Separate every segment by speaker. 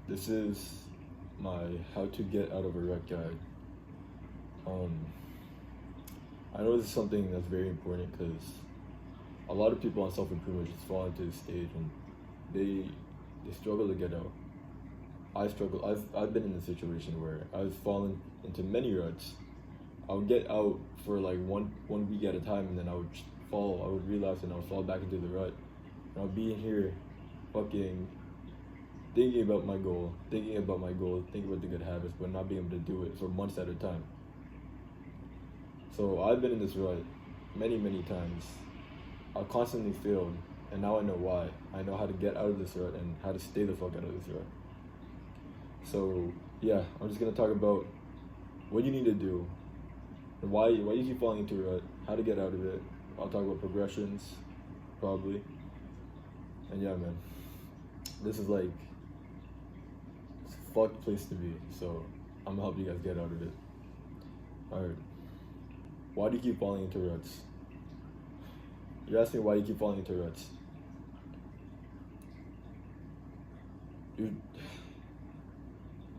Speaker 1: This is my how to get out of a rut guide. Um, I know this is something that's very important because a lot of people on self improvement just fall into this stage and they struggle to get out. I struggle. I've been in a situation where I've fallen into many ruts. I would get out for like one week at a time, and then I would fall. I would relapse, and I would fall back into the rut. And I'll be in here, fucking thinking about my goal, thinking about my goal, thinking about the good habits, but not being able to do it for months at a time. So I've been in this rut many times. I've constantly failed, and now I know why. I know how to get out of this rut and how to stay the fuck out of this rut. So yeah, I'm just gonna talk about what you need to do and why you keep falling into a rut, how to get out of it. I'll talk about progressions, probably. And yeah, man, this is like it's a fucked place to be. So I'm gonna help you guys get out of it. All right. Why do you keep falling into ruts? You're asking why you keep falling into ruts. You're,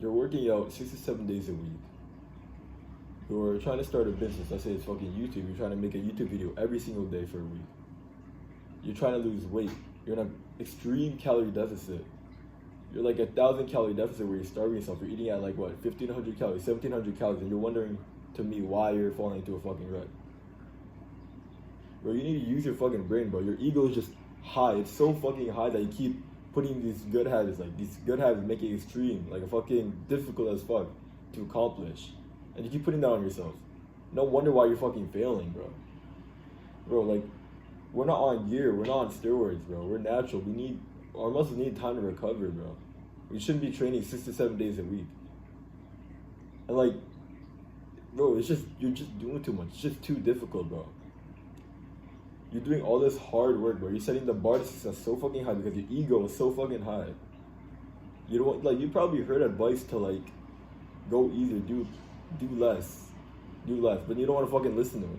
Speaker 1: you're working out 6 to 7 days a week. You're trying to start a business. Let's say it's fucking YouTube. You're trying to make a YouTube video every single day for a week. You're trying to lose weight. You're in an extreme calorie deficit. You're like 1,000 calorie deficit where you're starving yourself. You're eating at like what, 1,500 calories, 1,700 calories, and you're wondering to me why you're falling into a fucking rut. Bro, you need to use your fucking brain, bro. Your ego is just high. It's so fucking high that you keep putting these good habits, like these good habits, make it extreme, like a fucking difficult as fuck to accomplish. And you keep putting that on yourself. No wonder why you're fucking failing, bro. Bro, like, we're not on gear. We're not on steroids, bro. We're natural. Our muscles need time to recover, bro. We shouldn't be training 6 to 7 days a week. And like, bro, you're just doing too much. It's just too difficult, bro. You're doing all this hard work, bro. You're setting the bar to success so fucking high because your ego is so fucking high. You don't like. You probably heard advice to like, go easier, do less, but you don't want to fucking listen to it.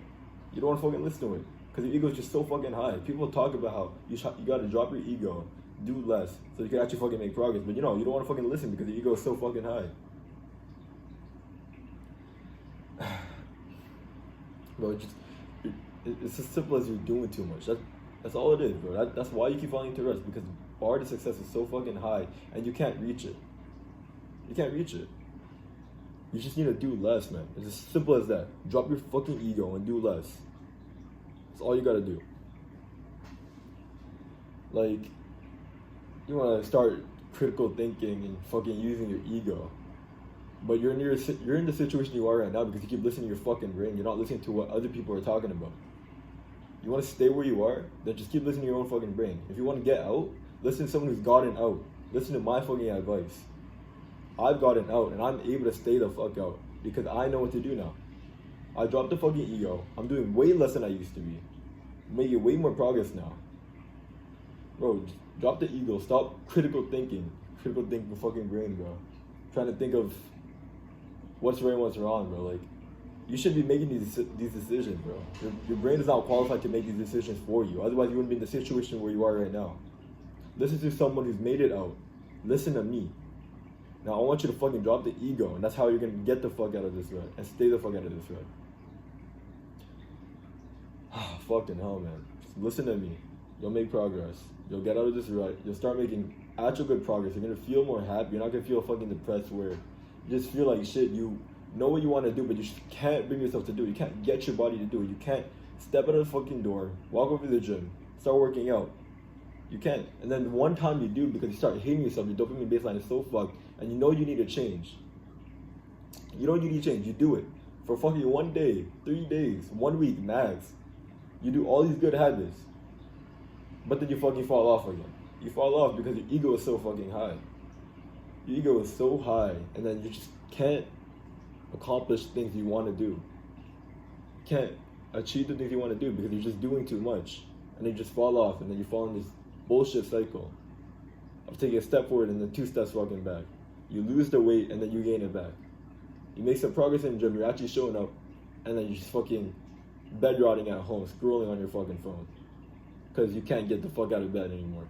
Speaker 1: You don't want to fucking listen to it because your ego is just so fucking high. People talk about how you got to drop your ego, do less, so you can actually fucking make progress. But you don't want to fucking listen because your ego is so fucking high. Bro, it's as simple as you're doing too much. That's all it is, bro. That's why you keep falling into ruts, because the bar to success is so fucking high and you can't reach it. You can't reach it. You just need to do less, man. It's as simple as that. Drop your fucking ego and do less. That's all you gotta do. Like, you wanna start critical thinking and fucking using your ego. But you're in the situation you are right now because you keep listening to your fucking brain. You're not listening to what other people are talking about. You want to stay where you are? Then just keep listening to your own fucking brain. If you want to get out, listen to someone who's gotten out. Listen to my fucking advice. I've gotten out and I'm able to stay the fuck out because I know what to do now. I dropped the fucking ego. I'm doing way less than I used to be. I'm making way more progress now. Bro, just drop the ego. Stop critical thinking. Critical thinking fucking brain, bro. Trying to think of what's right and what's wrong, bro. Like, you should be making these decisions, bro. Your brain is not qualified to make these decisions for you. Otherwise, you wouldn't be in the situation where you are right now. Listen to someone who's made it out. Listen to me. Now, I want you to fucking drop the ego, and that's how you're gonna get the fuck out of this rut and stay the fuck out of this rut. Fucking hell, man. Just listen to me. You'll make progress. You'll get out of this rut. You'll start making actual good progress. You're gonna feel more happy. You're not gonna feel fucking depressed where you just feel like shit. You know what you want to do, but you just can't bring yourself to do it. You can't get your body to do it. You can't step out of the fucking door, walk over to the gym, start working out. You can't. And then one time you do, because you start hating yourself, your dopamine baseline is so fucked, and you know you need to change. You know you need to change. You do it for fucking 1 day, 3 days, 1 week max. You do all these good habits, but then you fucking fall off again. You fall off because your ego is so fucking high. Your ego is so high, and then you just can't accomplish things you want to do. Can't achieve the things you want to do because you're just doing too much, and then you just fall off, and then you fall in this bullshit cycle of taking a step forward and then 2 steps walking back. You lose the weight and then you gain it back. You make some progress in the gym, you're actually showing up, and then you're just fucking bed rotting at home, scrolling on your fucking phone because you can't get the fuck out of bed anymore.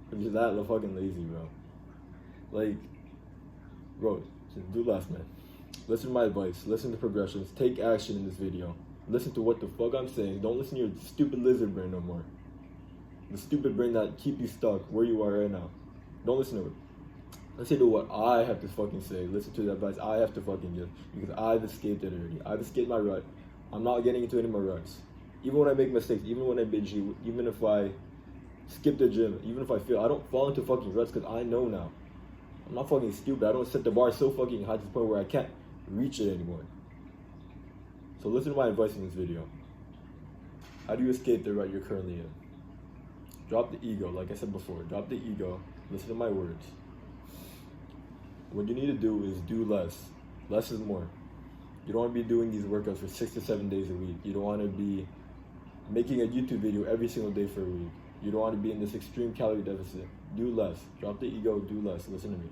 Speaker 1: Because you're that fucking lazy, bro. Like, Bro, just do less, man. Listen to my advice. Listen to progressions. Take action in this video. Listen to what the fuck I'm saying. Don't listen to your stupid lizard brain no more. The stupid brain that keep you stuck where you are right now. Don't listen to it. Listen to what I have to fucking say. Listen to the advice I have to fucking give. Because I've escaped it already. I've escaped my rut. I'm not getting into any more ruts. Even when I make mistakes, even when I binge eat, even if I skip the gym, even if I fail, I don't fall into fucking ruts because I know now. I'm not fucking stupid. I don't set the bar so fucking high to the point where I can't reach it anymore. So listen to my advice in this video. How do you escape the rut you're currently in? Drop the ego, like I said before. Drop the ego. Listen to my words. What you need to do is do less. Less is more. You don't want to be doing these workouts for 6 to 7 days a week. You don't want to be making a YouTube video every single day for a week. You don't want to be in this extreme calorie deficit. Do less. Drop the ego, do less. Listen to me.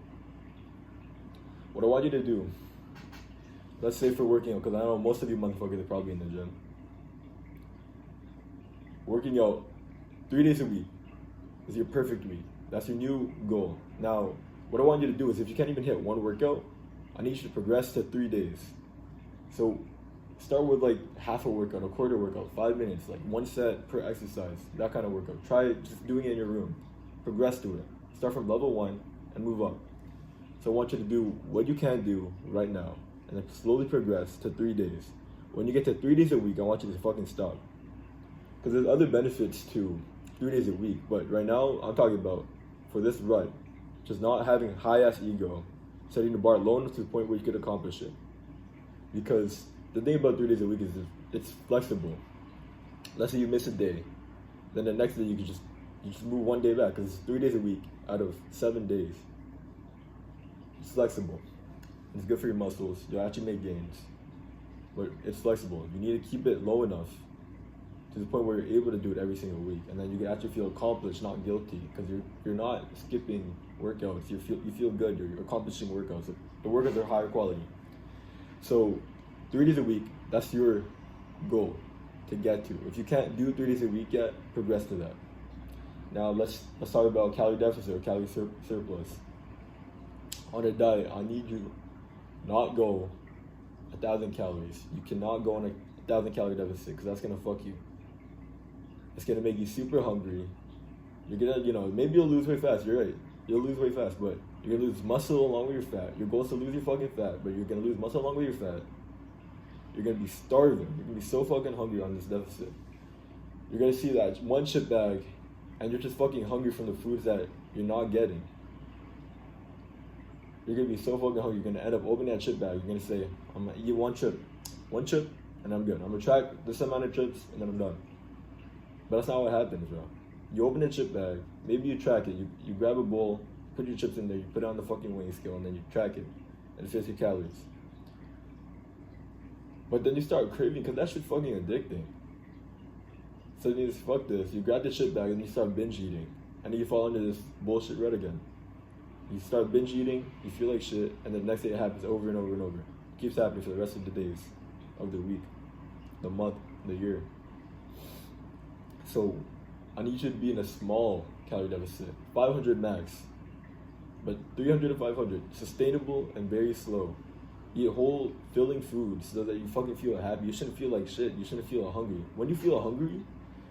Speaker 1: What I want you to do, let's say for working out, because I know most of you motherfuckers are probably in the gym. Working out 3 days a week is your perfect week. That's your new goal. Now, what I want you to do is if you can't even hit one workout, I need you to progress to 3 days. So start with like half a workout, a quarter workout, 5 minutes, like 1 set per exercise, that kind of workout. Try just doing it in your room. Progress to it. Start from level 1 and move up. So I want you to do what you can do right now and then slowly progress to 3 days. When you get to 3 days a week, I want you to fucking stop. Because there's other benefits to 3 days a week, but right now I'm talking about for this rut, just not having high-ass ego, setting the bar low enough to the point where you could accomplish it. Because the thing about 3 days a week is it's flexible. Let's say you miss a day, then the next day you just move 1 day back because it's 3 days a week out of 7 days. It's flexible. It's good for your muscles. You'll actually make gains, but it's flexible. You need to keep it low enough to the point where you're able to do it every single week, and then you can actually feel accomplished, not guilty, because you're not skipping workouts. You feel good. You're accomplishing workouts. The workouts are higher quality. So 3 days a week, that's your goal to get to. If you can't do 3 days a week yet, progress to that. Now let's talk about calorie deficit or calorie surplus. On a diet, I need you not go 1,000 calories. You cannot go on a 1,000 calorie deficit because that's gonna fuck you. It's gonna make you super hungry. You're gonna, maybe you'll lose weight fast. You're right. You'll lose weight fast, but you're gonna lose muscle along with your fat. Your goal is to lose your fucking fat, but you're gonna lose muscle along with your fat. You're gonna be starving. You're gonna be so fucking hungry on this deficit. You're gonna see that 1 chip bag, and you're just fucking hungry from the foods that you're not getting. You're gonna be so fucking hungry. You're gonna end up opening that chip bag. You're gonna say, I'm gonna eat 1 chip, and I'm good. I'm gonna track this amount of chips, and then I'm done. But that's not what happens, bro. You open a chip bag, maybe you track it. You grab a bowl, put your chips in there, you put it on the fucking weighing scale, and then you track it, and it fits your calories. But then you start craving, because that shit's fucking addicting. So you just fuck this. You grab the chip bag, and you start binge eating. And then you fall into this bullshit rut again. You start binge eating, you feel like shit, and the next day it happens over and over and over. It keeps happening for the rest of the days of the week, the month, the year. So I need you to be in a small calorie deficit, 500 max, but 300 to 500, sustainable and very slow. Eat whole, filling foods so that you fucking feel happy. You shouldn't feel like shit. You shouldn't feel hungry. When you feel hungry,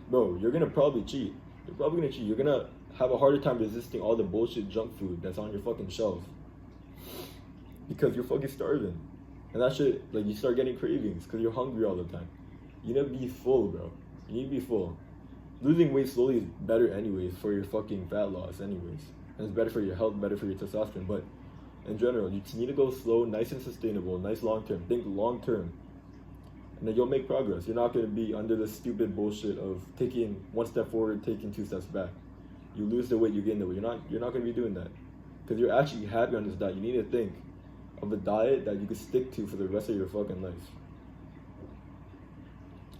Speaker 1: bro, you're gonna probably cheat. You're probably gonna cheat. You're gonna have a harder time resisting all the bullshit junk food that's on your fucking shelf because you're fucking starving. And that shit, like, you start getting cravings because you're hungry all the time. You need to be full, bro. You need to be full. Losing weight slowly is better anyways for your fucking fat loss anyways. And it's better for your health, better for your testosterone. But in general, you just need to go slow, nice and sustainable, nice long term. Think long term. And then you'll make progress. You're not going to be under the stupid bullshit of taking 1 step forward, taking 2 steps back. You lose the weight, you gain the weight. You're not going to be doing that. Because you're actually happy on this diet. You need to think of a diet that you could stick to for the rest of your fucking life.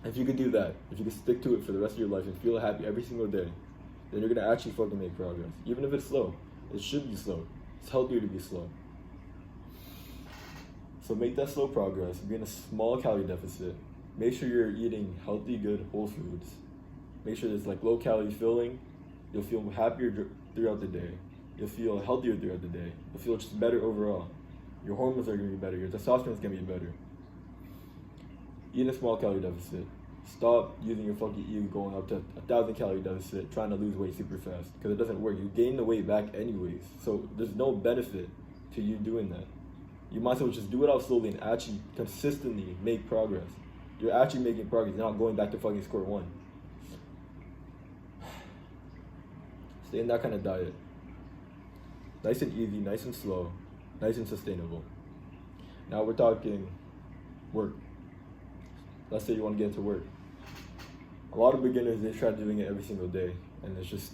Speaker 1: If you could do that, if you could stick to it for the rest of your life and feel happy every single day, then you're going to actually fucking make progress. Even if it's slow. It should be slow. It's healthier to be slow. So make that slow progress. Be in a small calorie deficit. Make sure you're eating healthy, good, whole foods. Make sure it's like low calorie filling. You'll feel happier throughout the day. You'll feel healthier throughout the day. You'll feel just better overall. Your hormones are gonna be better. Your testosterone is gonna be better. Eat a small calorie deficit. Stop using your fucking ego going up to 1,000 calorie deficit, trying to lose weight super fast, because it doesn't work. You gain the weight back anyways, so there's no benefit to you doing that. You might as well just do it out slowly and actually consistently make progress. You're actually making progress. You're not going back to fucking square one. Stay in that kind of diet. Nice and easy, nice and slow, nice and sustainable. Now we're talking work. Let's say you want to get into work. A lot of beginners, they try doing it every single day, and it's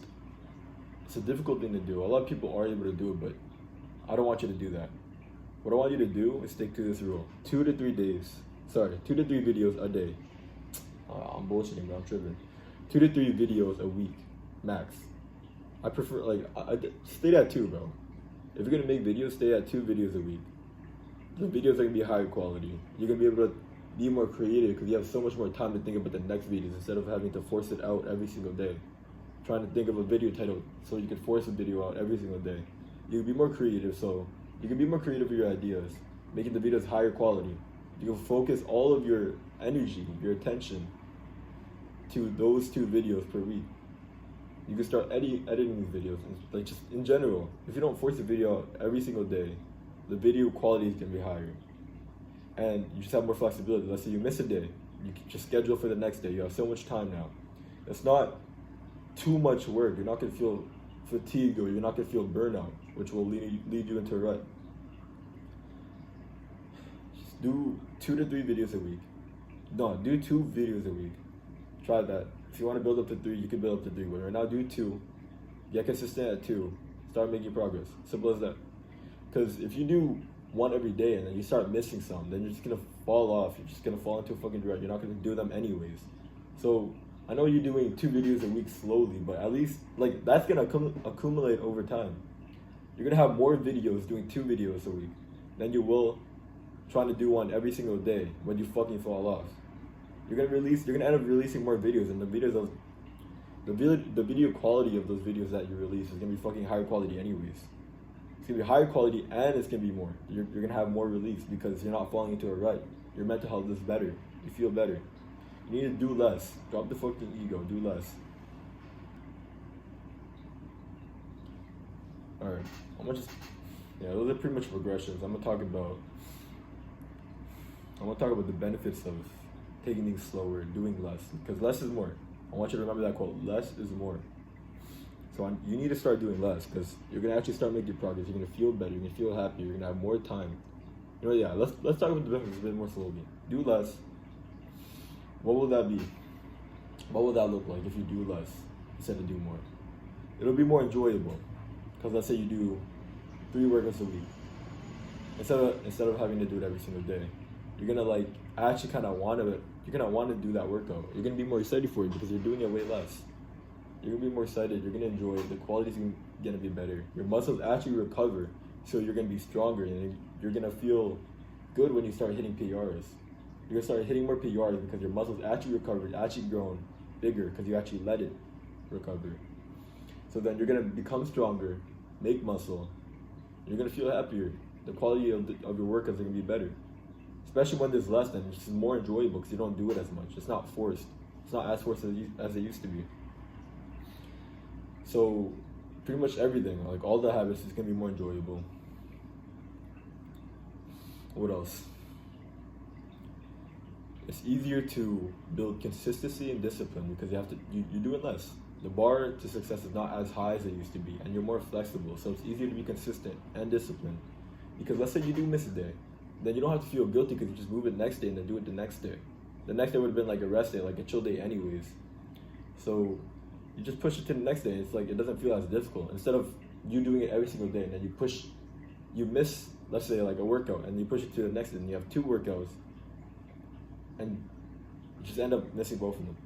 Speaker 1: a difficult thing to do. A lot of people are able to do it, but I don't want you to do that. What I want you to do is stick to this rule. 2 to 3 videos a day. I'm bullshitting, but I'm tripping. 2 to 3 videos a week, max. I prefer, stay at 2, bro. If you're gonna make videos, stay at 2 videos a week. The videos are gonna be higher quality. You're gonna be able to be more creative because you have so much more time to think about the next videos instead of having to force it out every single day. Trying to think of a video title so you can force a video out every single day. You can be more creative, so you can be more creative with your ideas, making the videos higher quality. You can focus all of your energy, your attention to those 2 videos per week. You can start editing these videos, like just in general. If you don't force a video out every single day, the video quality is gonna be higher. And you just have more flexibility. Let's say you miss a day, you can just schedule for the next day. You have so much time now. It's not too much work. You're not gonna feel fatigued or you're not gonna feel burnout, which will lead you into a rut. Just do 2 to 3 videos a week. No, do 2 videos a week. Try that. If you want to build up to 3, you can build up to 3. But right now, do 2. Get consistent at 2. Start making progress. Simple as that. Because if you do 1 every day and then you start missing some, then you're just going to fall off. You're just going to fall into a fucking rut. You're not going to do them anyways. So I know you're doing 2 videos a week slowly, but at least that's going to accumulate over time. You're going to have more videos doing 2 videos a week than you will trying to do 1 every single day when you fucking fall off. You're gonna end up releasing more videos, and the video quality of those videos that you release is gonna be fucking higher quality anyways. It's gonna be higher quality and it's gonna be more. You're gonna have more release because you're not falling into a rut. Your mental health is better. You feel better. You need to do less. Drop the fucking ego. Do less. Alright. Those are pretty much progressions. I'm gonna talk about the benefits of taking things slower, doing less, because less is more. I want you to remember that quote, less is more. So you need to start doing less, because you're going to actually start making progress. You're going to feel better, you're going to feel happier, you're going to have more time. Let's talk about the benefits a bit more slowly. Do less. What will that be? What will that look like if you do less instead of do more? It'll be more enjoyable, because let's say you do 3 workouts a week. Instead of having to do it every single day, you're going to actually kind of want to do that workout. You're going to be more excited for it because you're doing it way less. You're going to be more excited. You're going to enjoy it. The quality's going to be better. Your muscles actually recover, so you're going to be stronger, and you're going to feel good when you start hitting PRs. You're going to start hitting more PRs because your muscles actually recovered, actually grown bigger because you actually let it recover. So then you're going to become stronger, make muscle. You're going to feel happier. The quality of your workouts are going to be better. Especially when there's less, then it's just more enjoyable because you don't do it as much. It's not forced. It's not as forced as it used to be. So pretty much everything, all the habits, is going to be more enjoyable. What else? It's easier to build consistency and discipline because you're doing less. The bar to success is not as high as it used to be, and you're more flexible. So it's easier to be consistent and disciplined. Because let's say you do miss a day, then you don't have to feel guilty because you just move it next day and then do it the next day. The next day would have been like a rest day, like a chill day anyways. So you just push it to the next day. It's it doesn't feel as difficult. Instead of you doing it every single day and then you miss, let's say a workout, and you push it to the next day and you have 2 workouts and you just end up missing both of them,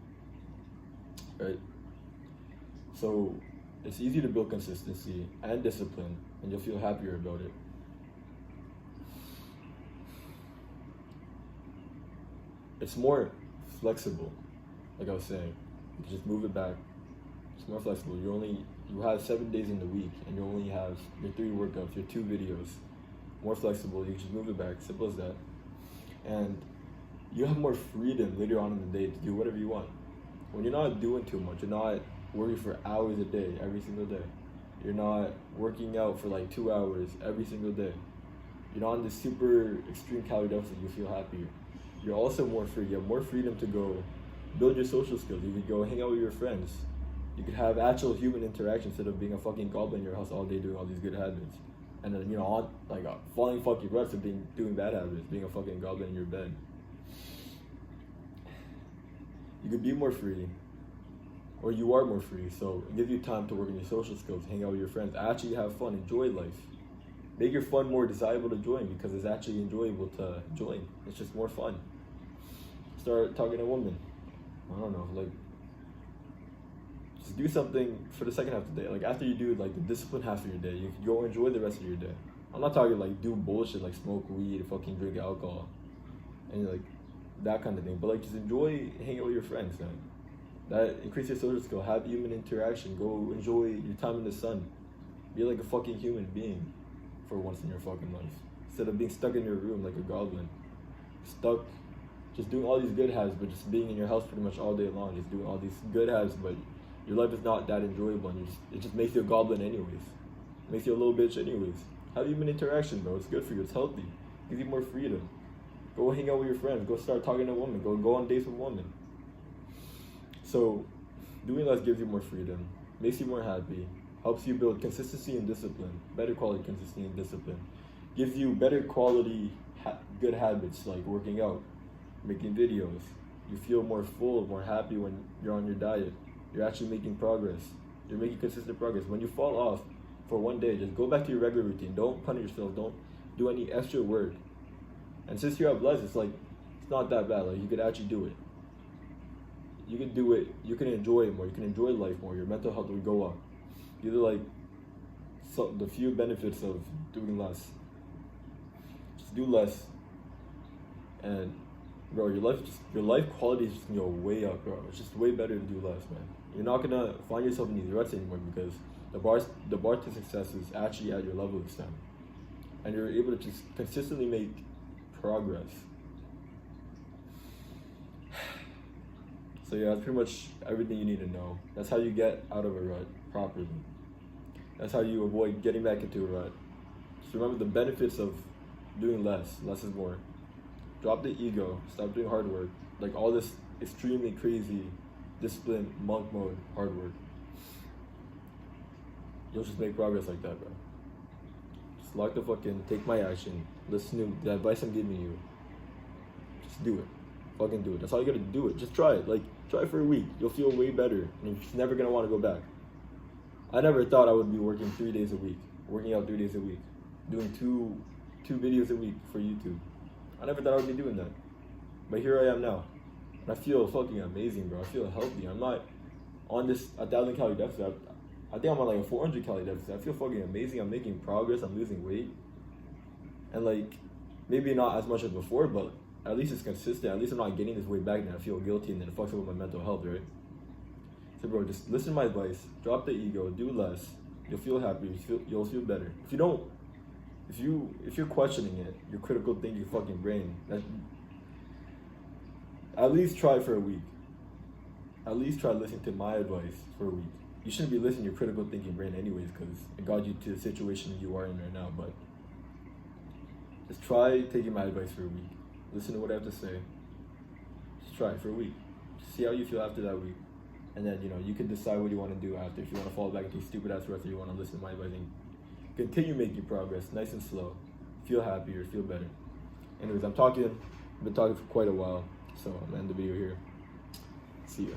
Speaker 1: right? So it's easy to build consistency and discipline, and you'll feel happier about it. It's more flexible, like I was saying. You can just move it back. It's more flexible. You have 7 days in the week, and you only have your 3 workouts, your 2 videos. more flexible. You can just move it back. Simple as that. And you have more freedom later on in the day to do whatever you want. When you're not doing too much, you're not working for hours a day, every single day. You're not working out for like 2 hours every single day. You're not on this super extreme calorie deficit, you feel happier. You're also more free. You have more freedom to go build your social skills. You could go hang out with your friends. You could have actual human interaction instead of being a fucking goblin in your house all day doing all these good habits. And then, on like falling fucking ruts of doing bad habits, being a fucking goblin in your bed. You could be more free, or you are more free. So it gives you time to work on your social skills, hang out with your friends, actually have fun, enjoy life. Make your fun more desirable to join because it's actually enjoyable to join. It's just more fun. Start talking to women. I don't know, like just do something for the second half of the day. Like after you do like the discipline half of your day, you can go enjoy the rest of your day. I'm not talking like do bullshit like smoke weed, fucking drink alcohol, and like that kind of thing. But like just enjoy hanging out with your friends, man. That increase your social skill, have human interaction, go enjoy your time in the sun. Be like a fucking human being for once in your fucking life. Instead of being stuck in your room like a goblin. Stuck just doing all these good habits, but just being in your house pretty much all day long, just doing all these good habits, but your life is not that enjoyable, and it just makes you a goblin anyways. It makes you a little bitch anyways. Have human interaction, bro. It's good for you. It's healthy. It gives you more freedom. Go hang out with your friends. Go start talking to women. Go on dates with women. So, doing less gives you more freedom, makes you more happy, helps you build consistency and discipline, better quality consistency and discipline, gives you better quality good habits like working out, making videos. You feel more full, more happy when you're on your diet. You're actually making progress. You're making consistent progress. When you fall off for one day, just go back to your regular routine. Don't punish yourself. Don't do any extra work. And since you have less, it's not that bad. Like you could actually do it. You can do it. You can enjoy it more. You can enjoy life more. Your mental health will go up. These are like the few benefits of doing less. Just do less, and bro, your life quality is just gonna go way up, bro. It's just way better to do less, man. You're not gonna find yourself in these ruts anymore because the bar to success is actually at your level this time, and you're able to just consistently make progress. So yeah, that's pretty much everything you need to know. That's how you get out of a rut properly. That's how you avoid getting back into a rut. Just remember the benefits of doing less. Less is more. Drop the ego. Stop doing hard work. Like all this extremely crazy, disciplined, monk mode hard work. You'll just make progress like that, bro. Just lock the fucking, take my action. Listen to the advice I'm giving you. Just do it. Fucking do it. That's all you gotta do it. Just try it. Like, try it for a week. You'll feel way better. And you're just never gonna want to go back. I never thought I would be working 3 days a week. Working out 3 days a week. Doing two videos a week for YouTube. I never thought I would be doing that. But here I am now. And I feel fucking amazing, bro. I feel healthy. I'm not on this 1,000 calorie deficit. I think I'm on like a 400 calorie deficit. I feel fucking amazing. I'm making progress. I'm losing weight. And like, maybe not as much as before, but at least it's consistent. At least I'm not getting this weight back and I feel guilty and then it fucks up with my mental health, right? So bro, just listen to my advice. Drop the ego. Do less. You'll feel happy. You'll feel better. If you're questioning it, your critical thinking fucking brain, at least try for a week. At least try listening to my advice for a week. You shouldn't be listening to your critical thinking brain anyways because it got you to the situation you are in right now, but just try taking my advice for a week. Listen to what I have to say. Just try it for a week. Just see how you feel after that week. And then, you can decide what you want to do after. If you want to fall back into stupid ass ruts or you want to listen to my advice and continue making progress, nice and slow. Feel happier, feel better. Anyways, I've been talking for quite a while, so I'm gonna end the video here. See ya.